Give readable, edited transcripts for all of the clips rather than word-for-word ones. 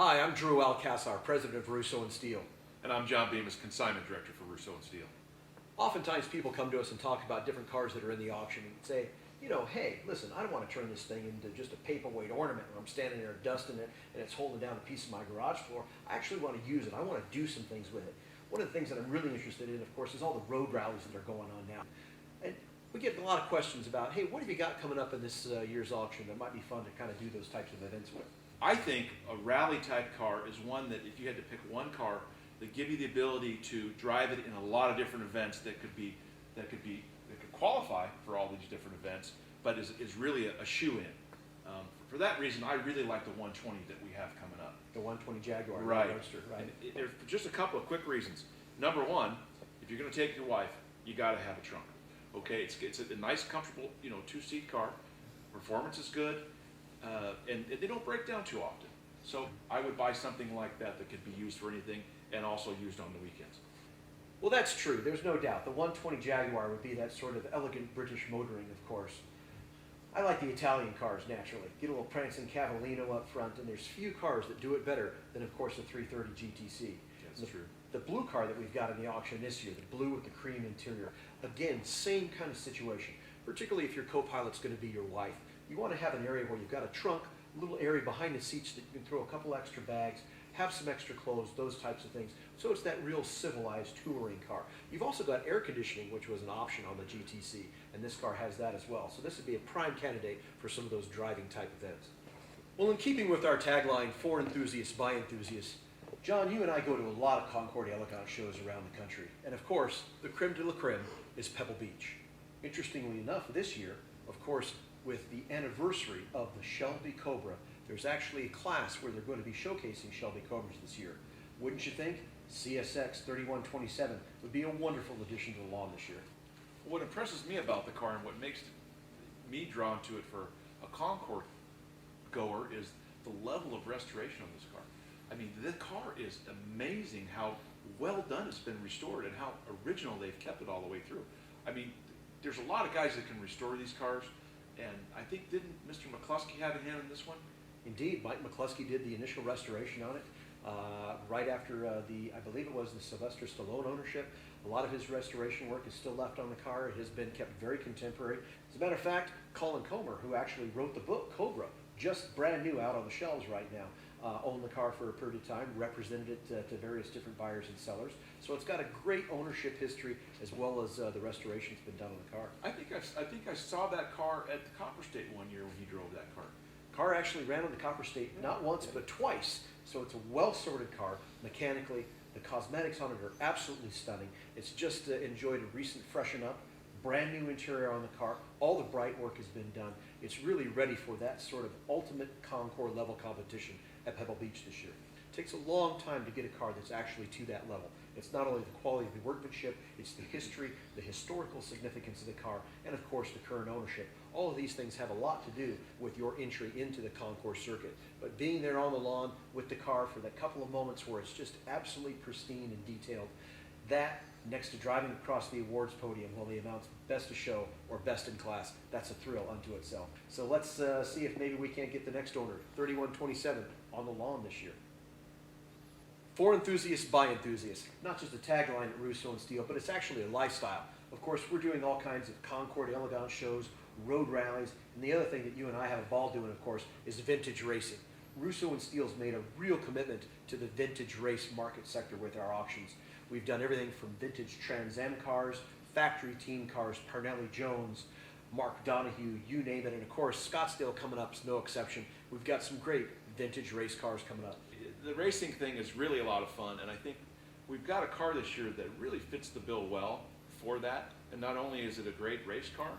Hi, I'm Drew Alcazar, president of Russo and Steele. And I'm John Bemis, consignment director for Russo and Steele. Oftentimes people come to us and talk about different cars that are in the auction and say, hey, listen, I don't want to turn this thing into just a paperweight ornament where I'm standing there dusting it and it's holding down a piece of my garage floor. I actually want to use it. I want to do some things with it. One of the things that I'm really interested in, of course, is all the road rallies that are going on now. And we get a lot of questions about, hey, what have you got coming up in this year's auction that might be fun to kind of do those types of events with? I think a rally type car is one that if you had to pick one car that give you the ability to drive it in a lot of different events that could qualify for all these different events, but is really a shoe-in. For that reason, I really like the 120 that we have coming up. The 120 Jaguar Roadster, right? There's just a couple of quick reasons. Number one, if you're going to take your wife, you got to have a trunk. Okay, it's a nice, comfortable, two-seat car. Performance is good, and they don't break down too often. So I would buy something like that that could be used for anything and also used on the weekends. Well, that's true. There's no doubt. The 120 Jaguar would be that sort of elegant British motoring, of course. I like the Italian cars, naturally. Get a little prancing Cavallino up front, and there's few cars that do it better than, of course, the 330 GTC. That's true. The blue car that we've got in the auction this year, the blue with the cream interior, again, same kind of situation, particularly if your co-pilot's going to be your wife. You want to have an area where you've got a trunk, a little area behind the seats that you can throw a couple extra bags, have some extra clothes, those types of things. So it's that real civilized touring car. You've also got air conditioning, which was an option on the GTC, and this car has that as well. So this would be a prime candidate for some of those driving type events. Well, in keeping with our tagline, for enthusiasts, by enthusiasts, John, you and I go to a lot of Concours d'Elegance shows around the country. And of course, the creme de la creme is Pebble Beach. Interestingly enough, this year, of course, with the anniversary of the Shelby Cobra, there's actually a class where they're going to be showcasing Shelby Cobras this year. Wouldn't you think? CSX 3127 would be a wonderful addition to the lawn this year. What impresses me about the car and what makes me drawn to it for a Concours goer is the level of restoration on this car. I mean, the car is amazing how well done it's been restored and how original they've kept it all the way through. I mean, there's a lot of guys that can restore these cars, and I think, didn't Mr. McCluskey have a hand in this one? Indeed, Mike McCluskey did the initial restoration on it right after I believe it was the Sylvester Stallone ownership. A lot of his restoration work is still left on the car. It has been kept very contemporary. As a matter of fact, Colin Comer, who actually wrote the book Cobra, just brand new out on the shelves right now, owned the car for a period of time, represented it to various different buyers and sellers. So it's got a great ownership history as well as the restoration that's been done on the car. I think I saw that car at the Copper State one year when he drove that car. Car actually ran on the Copper State not once but twice. So it's a well-sorted car mechanically. The cosmetics on it are absolutely stunning. It's just enjoyed a recent freshen up, brand new interior on the car. All the bright work has been done. It's really ready for that sort of ultimate Concours level competition at Pebble Beach this year. It takes a long time to get a car that's actually to that level. It's not only the quality of the workmanship, it's the history, the historical significance of the car, and of course the current ownership. All of these things have a lot to do with your entry into the Concours circuit. But being there on the lawn with the car for that couple of moments where it's just absolutely pristine and detailed, that next to driving across the awards podium while they announce best of show or best in class, that's a thrill unto itself. So let's see if maybe we can't get the next owner, 3127, on the lawn this year. For enthusiasts, by enthusiasts. Not just a tagline at Russo and Steele, but it's actually a lifestyle. Of course, we're doing all kinds of Concours d'Elegance shows, road rallies, and the other thing that you and I have a ball doing, of course, is vintage racing. Russo and Steele's made a real commitment to the vintage race market sector with our auctions. We've done everything from vintage Trans Am cars, factory team cars, Parnelli Jones, Mark Donahue, you name it, and of course, Scottsdale coming up is no exception. We've got some great vintage race cars coming up. The racing thing is really a lot of fun, and I think we've got a car this year that really fits the bill well for that. And not only is it a great race car,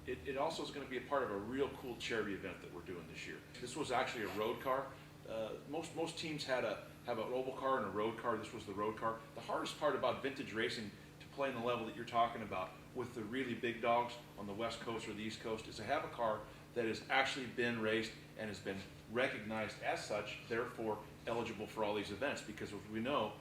it also is going to be a part of a real cool charity event that we're doing this year. This was actually a road car. Most teams have an oval car and a road car. This was the road car. The hardest part about vintage racing to play in the level that you're talking about with the really big dogs on the West Coast or the East Coast is to have a car that has actually been raced and has been recognized as such, therefore eligible for all these events, because as we know,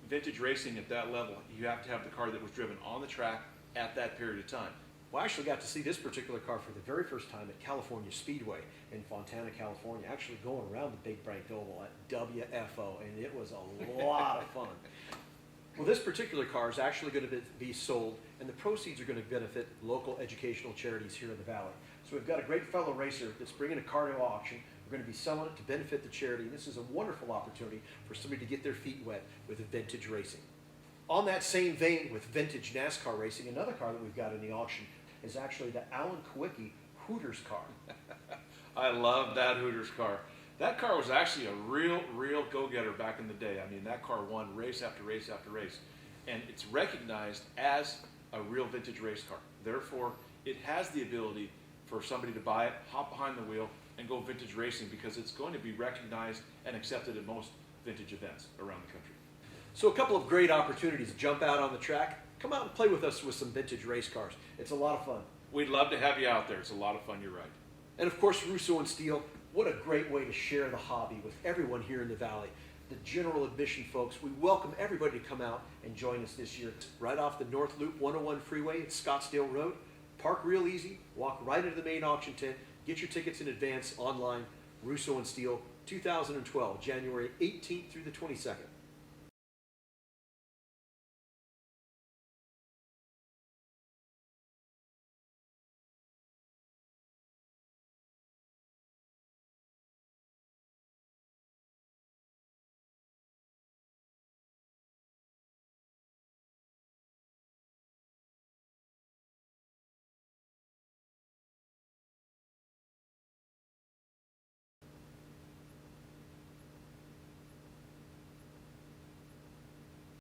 vintage racing at that level, you have to have the car that was driven on the track at that period of time. Well, I actually got to see this particular car for the very first time at California Speedway in Fontana, California, actually going around the Big Banked Oval at WFO, and it was a lot of fun. Well, this particular car is actually going to be sold, and the proceeds are going to benefit local educational charities here in the Valley. So we've got a great fellow racer that's bringing a car to auction. We're going to be selling it to benefit the charity. This is a wonderful opportunity for somebody to get their feet wet with vintage racing. On that same vein with vintage NASCAR racing, another car that we've got in the auction is actually the Alan Kawicki Hooters car. I love that Hooters car. That car was actually a real go-getter back in the day. I mean, that car won race after race after race. And it's recognized as a real vintage race car. Therefore, it has the ability for somebody to buy it, hop behind the wheel, and go vintage racing because it's going to be recognized and accepted at most vintage events around the country. So a couple of great opportunities to jump out on the track. Come out and play with us with some vintage race cars. It's a lot of fun. We'd love to have you out there. It's a lot of fun, you're right. And of course, Russo and Steele, what a great way to share the hobby with everyone here in the Valley. The general admission folks, we welcome everybody to come out and join us this year. Right off the North Loop 101 freeway at Scottsdale Road. Park real easy, walk right into the main auction tent, get your tickets in advance online. Russo and Steele, 2012, January 18th through the 22nd.